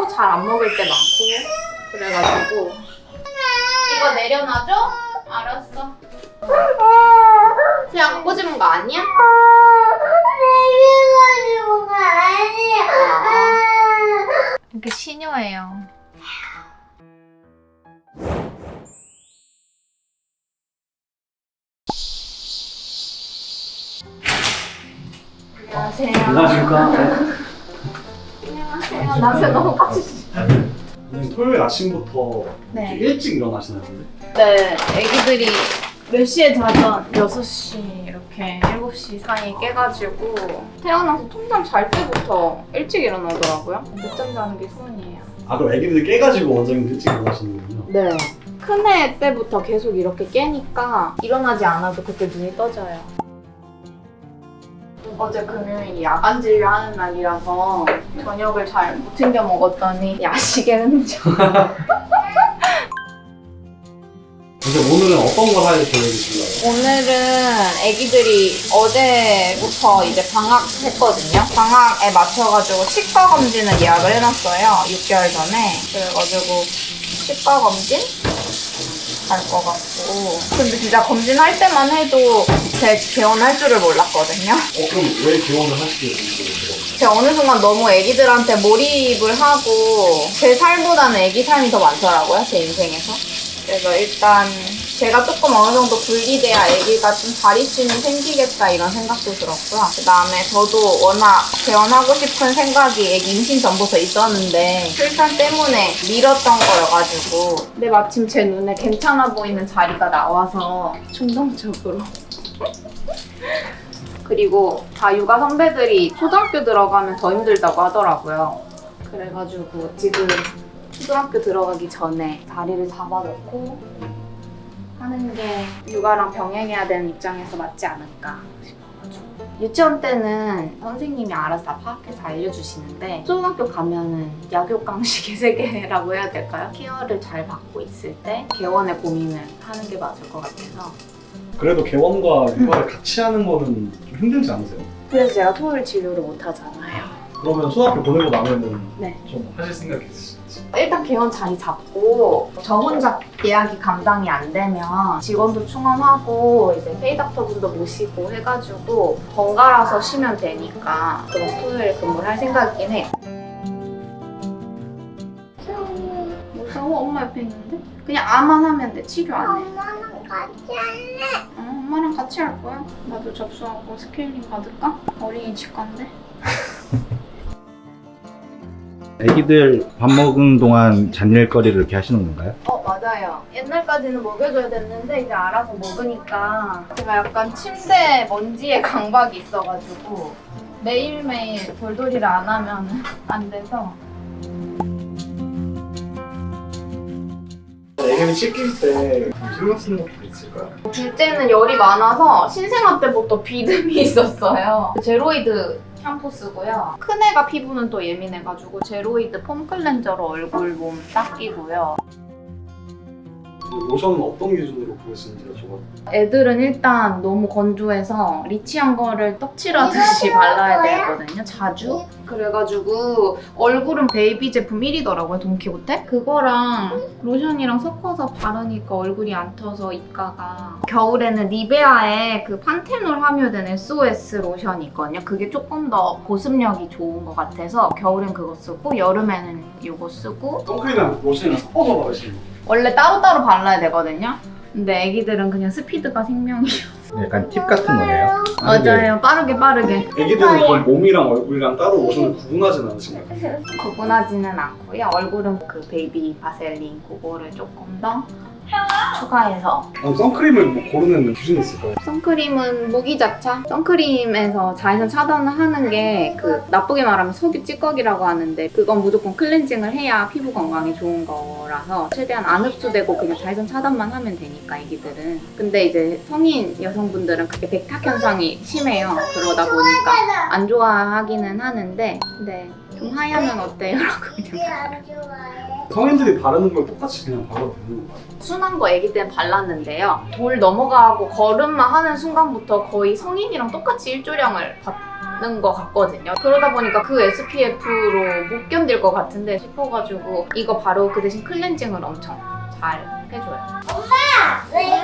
또 잘 안 먹을 때 많고 그래가지고 이거 내려놔줘? 알았어. 그냥 안 꽂으면 거 아니야? 이렇게 시녀예요. 안녕하세요. 안녕하십니까. 안녕하세요. 남편 너무 빡치시. 오늘 토요일 아침부터 네. 이렇게 일찍 일어나시나요? 근데? 네, 애기들이 몇 시에 자던 6시 이렇게 7시 사이에 깨가지고 태어나서 통잠 잘 때부터 일찍 일어나더라고요. 늦잠 자는 게 소원이에요. 아 그럼 애기들 깨가지고 원장님 일찍 일어나시는군요. 네. 큰애 때부터 계속 이렇게 깨니까 일어나지 않아도 그때 눈이 떠져요. 어제 금요일이 야간 진료하는 날이라서 저녁을 잘 못 챙겨 먹었더니 야식의 흔적. 근데 오늘은 어떤 걸 할 계획이신가요? 오늘은 애기들이 어제부터 이제 방학했거든요. 방학에 맞춰가지고 치과 검진을 예약을 해놨어요. 6개월 전에. 그래가지고 치과 검진 갈 것 같고. 근데 진짜 검진할 때만 해도 제 개원할 줄을 몰랐거든요. 그럼 왜 개원을 하시게 되신 제가 어느 순간 너무 애기들한테 몰입을 하고 제 삶보다는 애기 삶이 더 많더라고요. 제 인생에서. 그래서 일단 제가 조금 어느 정도 분리돼야 애기가 좀 자립심이 생기겠다 이런 생각도 들었고요. 그 다음에 저도 워낙 개원하고 싶은 생각이 애기 임신 전부터 있었는데 출산 때문에 미뤘던 거여가지고 근데 마침 제 눈에 괜찮아 보이는 자리가 나와서 충동적으로 그리고 다 육아 선배들이 초등학교 들어가면 더 힘들다고 하더라고요. 그래가지고 지금 초등학교 들어가기 전에 자리를 잡아놓고 하는 게 육아랑 병행해야 되는 입장에서 맞지 않을까 싶어가지고. 유치원 때는 선생님이 알아서 다 파악해서 알려주시는데 초등학교 가면은 약육강식의 세계라고 해야 될까요? 케어를 잘 받고 있을 때 개원의 고민을 하는 게 맞을 것 같아서 그래도 개원과 육아를 같이 하는 거는 좀 힘들지 않으세요? 그래서 제가 토요일 진료를 못 하잖아요. 그러면 초등학교 보내고 나면은 네. 좀 하실 생각이 있으신지? 일단 개원 자리 잡고 저 혼자 예약이 감당이 안 되면 직원도 충원하고 이제 페이닥터 분도 모시고 해가지고 번갈아서 쉬면 되니까 그래서 토요일 근무를 할 생각이긴 해요. 무서워? 엄마 옆에 있는데? 그냥 아만 하면 돼. 치료 안 해. 엄마랑 같이 할래. 엄마랑 같이 할 거야? 나도 접수하고 스케일링 받을까? 어린이집 간대. 애기들 밥 먹은 동안 잔일거리를 이렇게 하시는 건가요? 맞아요. 옛날까지는 먹여줘야 됐는데 이제 알아서 먹으니까 제가 약간 침대 먼지에 강박이 있어가지고 매일매일 돌돌이를 안 하면 안 돼서 애기는 씻길 때 신경 쓰는 것도 있을까요? 둘째는 열이 많아서 신생아 때부터 비듬이 있었어요. 제로이드 샴푸 쓰고요. 큰애가 피부는 또 예민해가지고 제로이드 폼 클렌저로 얼굴 몸 닦이고요. 로션은 어떤 기준으로 고르시는지 여쭤봐도 애들은 일단 너무 건조해서 리치한 거를 떡칠하듯이 발라야 되거든요, 자주. 그래가지고 얼굴은 베이비 제품 1위더라고요, 돈키호테. 그거랑 로션이랑 섞어서 바르니까 얼굴이 안 터서 입가가. 겨울에는 니베아에 그 판테놀 함유된 SOS 로션이 있거든요. 그게 조금 더 보습력이 좋은 것 같아서 겨울엔 그거 쓰고 여름에는 이거 쓰고 선크림이랑 로션이랑 섞어서 바르시는 거예요? 원래 따로따로 발라야 되거든요. 근데 애기들은 그냥 스피드가 생명이에요. 약간 팁 같은 거네요. 맞아요. 빠르게. 애기들은 그럼 몸이랑 얼굴이랑 따로 로션을 구분하진 않으신가요? 구분하지는 않고요. 얼굴은 그 베이비 바셀린 그거를 조금 더 추가해서. 그럼 선크림을 뭐 고르는 기준이 있을까요? 선크림은 무기자차. 선크림에서 자외선 차단을 하는 게 그 나쁘게 말하면 석유 찌꺼기라고 하는데 그건 무조건 클렌징을 해야 피부 건강에 좋은 거라서 최대한 안 흡수되고 그냥 자외선 차단만 하면 되니까 애기들은. 근데 이제 성인 여성분들은 그게 백탁 현상이 심해요. 그러다 보니까 안 좋아하기는 하는데 근데 좀 하얗면 어때요? 라고 그냥. 안 좋아해. 성인들이 바르는 걸 똑같이 그냥 바르면 되는 건가요? 순한 거 애기 때는 발랐는데요. 돌 넘어가고 걸음만 하는 순간부터 거의 성인이랑 똑같이 일조량을 받는 않는 것 같거든요. 그러다 보니까 그 SPF로 못 견딜 것 같은데 싶어가지고 이거 바로 그 대신 클렌징을 엄청 잘 해줘요. 왜 그래요?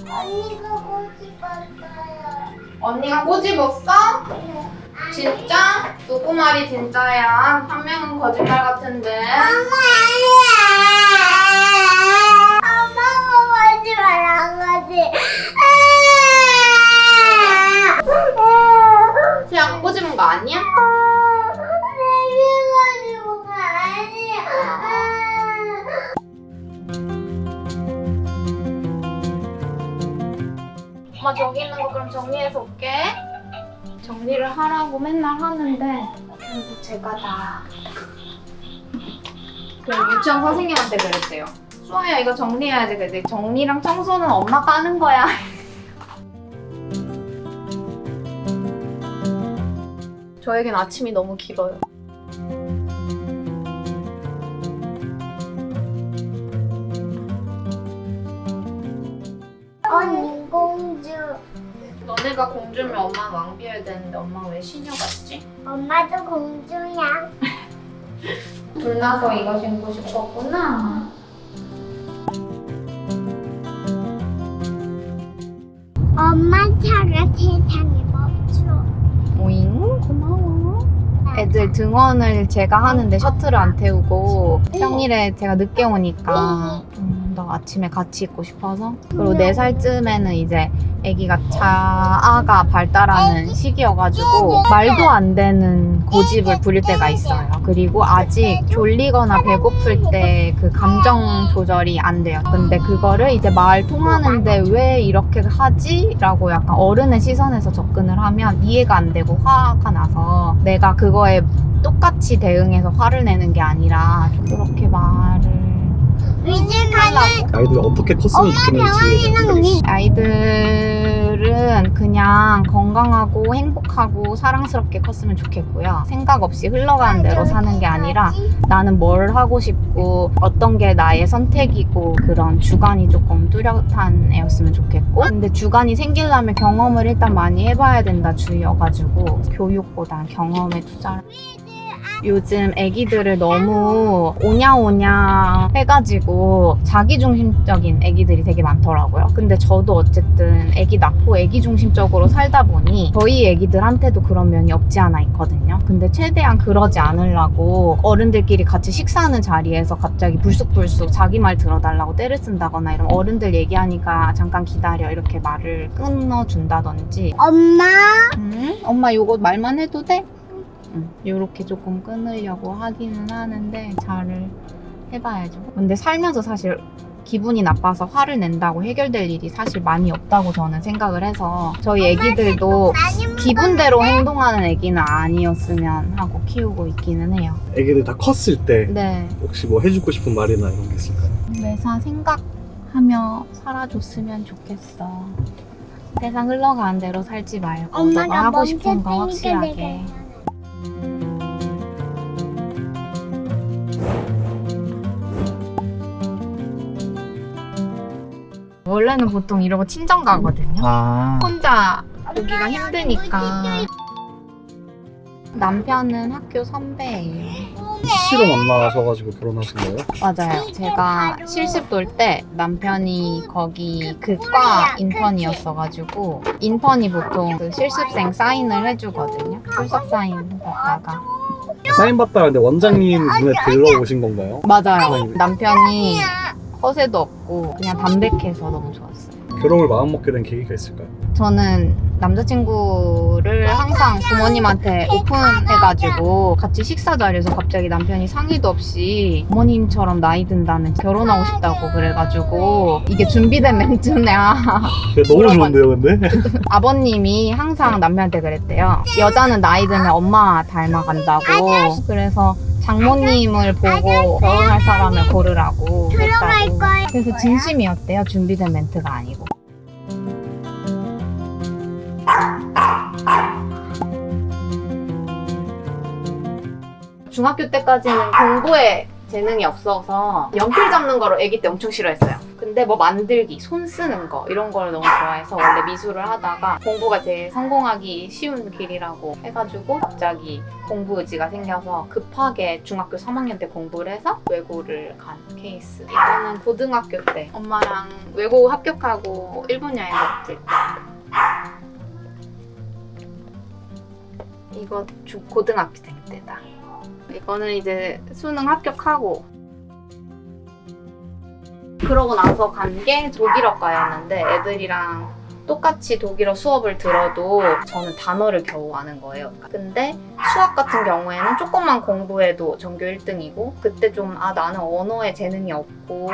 언니가 보고 싶었어요. 언니가 꼬집었어? 진짜? 누구 말이 진짜야? 한 명은 거짓말 같은데. 엄마가 보지 말란 거지. 수영 꼬집은 거 아니야? 내가 가지고 아니야. 엄마 저기 있는 거 그럼 정리해서 올게. 정리를 하라고 맨날 하는데 결국 제가 다 그럼 유치원 선생님한테 그랬대요. 수아야 이거 정리해야지. 근데 정리랑 청소는 엄마가 하는 거야. 저에겐 아침이 너무 길어요. 언니 공주. 너네가 공주면 엄마는 왕비여야 되는데 엄마가 왜 시녀 같지? 엄마도 공주야. 불나서 이거 신고 싶었구나. 엄마 차가 세상에 멈춰. 오잉 고마워. 애들 등원을 제가 하는데 셔틀을 안 태우고 평일에 제가 늦게 오니까 나 아침에 같이 있고 싶어서. 그리고 4살쯤에는 이제 아기가 자아가 발달하는 시기여가지고 말도 안 되는 고집을 부릴 때가 있어요. 그리고 아직 졸리거나 배고플 때 그 감정 조절이 안 돼요. 근데 그거를 이제 말 통하는데 왜 이렇게 하지? 라고 약간 어른의 시선에서 접근을 하면 이해가 안 되고 화가 나서 내가 그거에 똑같이 대응해서 화를 내는 게 아니라 좀 그렇게 말을 요즘에는 아이들 어떻게 컸으면 좋겠는지 생각이 아이들은 그냥 건강하고 행복하고 사랑스럽게 컸으면 좋겠고요. 생각 없이 흘러가는 대로 사는 게 아니라 나는 뭘 하고 싶고 어떤 게 나의 선택이고 그런 주관이 조금 뚜렷한 애였으면 좋겠고, 근데 주관이 생기려면 경험을 일단 많이 해봐야 된다 주의여가지고 교육보다 경험에 투자를. 요즘 애기들을 너무 오냐오냐 해가지고 자기중심적인 애기들이 되게 많더라고요. 근데 저도 어쨌든 애기 낳고 애기중심적으로 살다 보니 저희 애기들한테도 그런 면이 없지 않아 있거든요. 근데 최대한 그러지 않으려고 어른들끼리 같이 식사하는 자리에서 갑자기 불쑥불쑥 자기 말 들어달라고 떼를 쓴다거나 이러면 어른들 얘기하니까 잠깐 기다려 이렇게 말을 끊어준다든지. 엄마. 엄마 요거 말만 해도 돼? 요렇게 조금 끊으려고 하기는 하는데 잘 해봐야죠. 근데 살면서 사실 기분이 나빠서 화를 낸다고 해결될 일이 사실 많이 없다고 저는 생각을 해서 저희 애기들도 기분대로 행동하는 애기는 아니었으면 하고 키우고 있기는 해요. 애기들 다 컸을 때 네. 혹시 뭐 해주고 싶은 말이나 이런 게 있을까요? 매사 생각하며 살아줬으면 좋겠어. 세상 흘러가는 대로 살지 말고 너가 하고 싶은 거 확실하게. 원래는 보통 이러고 친정 가거든요. 혼자 보기가 힘드니까. 남편은 학교 선배예요. 수시로 만나셔가지고 결혼하신 거예요? 맞아요. 제가 실습 돌 때 남편이 거기 그 과 인턴이었어가지고 인턴이 보통 그 실습생 사인을 해주거든요. 출석 사인 받다가. 사인 받다가 근데 원장님 눈에 들어오신 건가요? 맞아요. 남편이 허세도 없고 그냥 담백해서 너무 좋았어요. 결혼을 마음먹게 된 계기가 있을까요? 저는 남자친구를 항상 부모님한테 오픈해가지고 같이 식사 자리에서 갑자기 남편이 상의도 없이 어머님처럼 나이 든다면 결혼하고 싶다고 그래가지고 이게 준비된 멘트냐. 너무 좋은데요 근데? 아버님이 항상 남편한테 그랬대요. 여자는 나이 들면 엄마 닮아간다고. 그래서 장모님을 보고 결혼할 사람을 고르라고 했다고. 그래서 진심이었대요. 준비된 멘트가 아니고. 중학교 때까지는 공부에 재능이 없어서 연필 잡는 거를 아기 때 엄청 싫어했어요. 근데 뭐 만들기, 손 쓰는 거 이런 걸 너무 좋아해서 원래 미술을 하다가 공부가 제일 성공하기 쉬운 길이라고 해가지고 갑자기 공부 의지가 생겨서 급하게 중학교 3학년 때 공부를 해서 외고를 간 케이스. 이거는 고등학교 때 엄마랑 외고 합격하고 일본 여행 갔을 때. 이거 고등학생 때다. 이거는 이제 수능 합격하고 그러고 나서 간 게 독일어과였는데 애들이랑 똑같이 독일어 수업을 들어도 저는 단어를 겨우 아는 거예요. 근데 수학 같은 경우에는 조금만 공부해도 전교 1등이고 그때 좀 나는 언어에 재능이 없고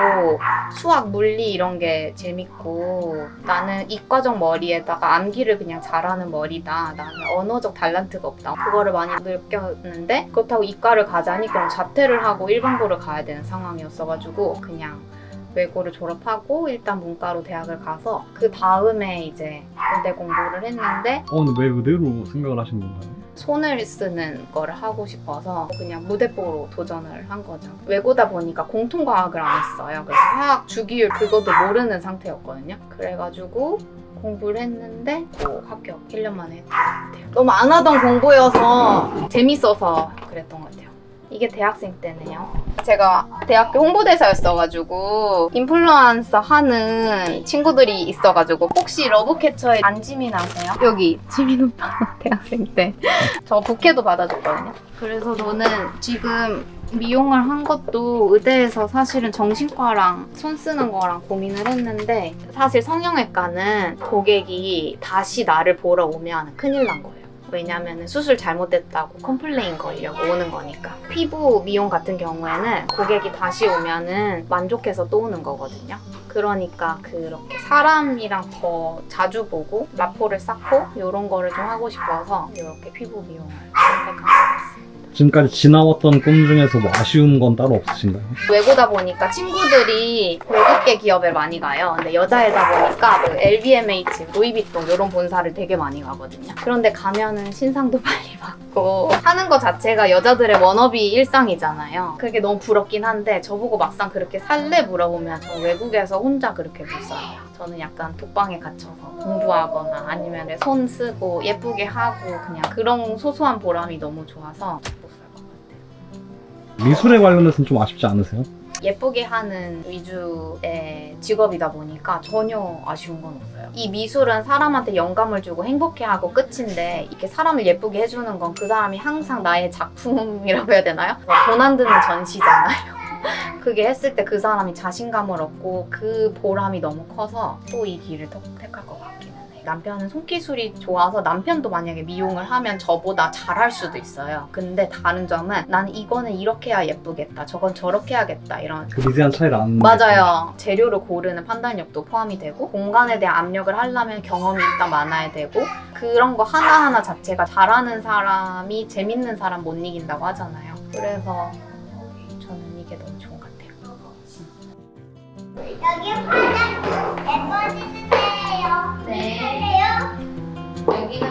수학, 물리 이런 게 재밌고 나는 이과적 머리에다가 암기를 그냥 잘하는 머리다. 나는 언어적 달란트가 없다. 그거를 많이 느꼈는데 그렇다고 이과를 가자니 그럼 자퇴를 하고 일반고를 가야 되는 상황이었어가지고 그냥 외고를 졸업하고 일단 문과로 대학을 가서 그 다음에 이제 의대 공부를 했는데 근데 왜 의대로 생각을 하신 건가요? 손을 쓰는 거를 하고 싶어서 그냥 무대뽀로 도전을 한 거죠. 외고다 보니까 공통과학을 안 했어요. 그래서 화학, 주기율 그것도 모르는 상태였거든요. 그래가지고 공부를 했는데 합격 1년 만에 했던 것 같아요. 너무 안 하던 공부여서 재밌어서 그랬던 것 같아요. 이게 대학생 때네요. 제가 대학교 홍보대사였어가지고 인플루언서 하는 친구들이 있어가지고 혹시 러브캐쳐의 안지민 아세요? 여기 지민 오빠 대학생 때 저 부케도 받아줬거든요. 그래서 저는 지금 미용을 한 것도 의대에서 사실은 정신과랑 손 쓰는 거랑 고민을 했는데 사실 성형외과는 고객이 다시 나를 보러 오면 큰일 난 거예요. 왜냐면 수술 잘못됐다고 컴플레인 걸려고 오는 거니까. 피부 미용 같은 경우에는 고객이 다시 오면은 만족해서 또 오는 거거든요. 그러니까 그렇게 사람이랑 더 자주 보고 라포를 쌓고 이런 거를 좀 하고 싶어서 이렇게 피부 미용을 선택한 것 같습니다. 지금까지 지나왔던 꿈 중에서 뭐 아쉬운 건 따로 없으신가요? 외고다 보니까 친구들이 외국계 기업에 많이 가요. 근데 여자애다 보니까 그 LVMH, 루이비통 이런 본사를 되게 많이 가거든요. 그런데 가면은 신상도 빨리 받고 하는 거 자체가 여자들의 워너비 일상이잖아요. 그게 너무 부럽긴 한데 저보고 막상 그렇게 살래 물어보면 저 외국에서 혼자 그렇게 못 살아요. 저는 약간 독방에 갇혀서 공부하거나 아니면 손 쓰고 예쁘게 하고 그냥 그런 소소한 보람이 너무 좋아서 못 살 것 같아요. 미술에 관련해서는 좀 아쉽지 않으세요? 예쁘게 하는 위주의 직업이다 보니까 전혀 아쉬운 건 없어요. 이 미술은 사람한테 영감을 주고 행복해하고 끝인데 이렇게 사람을 예쁘게 해주는 건 그 사람이 항상 나의 작품이라고 해야 되나요? 돈 안 드는 전시잖아요. 그게 했을 때 그 사람이 자신감을 얻고 그 보람이 너무 커서 또 이 길을 택할 것 같기는 해요. 남편은 손기술이 좋아서 남편도 만약에 미용을 하면 저보다 잘할 수도 있어요. 근데 다른 점은 난 이거는 이렇게 해야 예쁘겠다, 저건 저렇게 해야겠다 이런 그 미세한 차이를 아는 맞아요. 재료를 고르는 판단력도 포함이 되고 공간에 대한 압력을 하려면 경험이 일단 많아야 되고 그런 거 하나하나 자체가 잘하는 사람이 재밌는 사람 못 이긴다고 하잖아요. 그래서 저는 이게 너무 좋은 것 같아요. 여기 화장 예뻐지는데요. 네. 해요? 여기가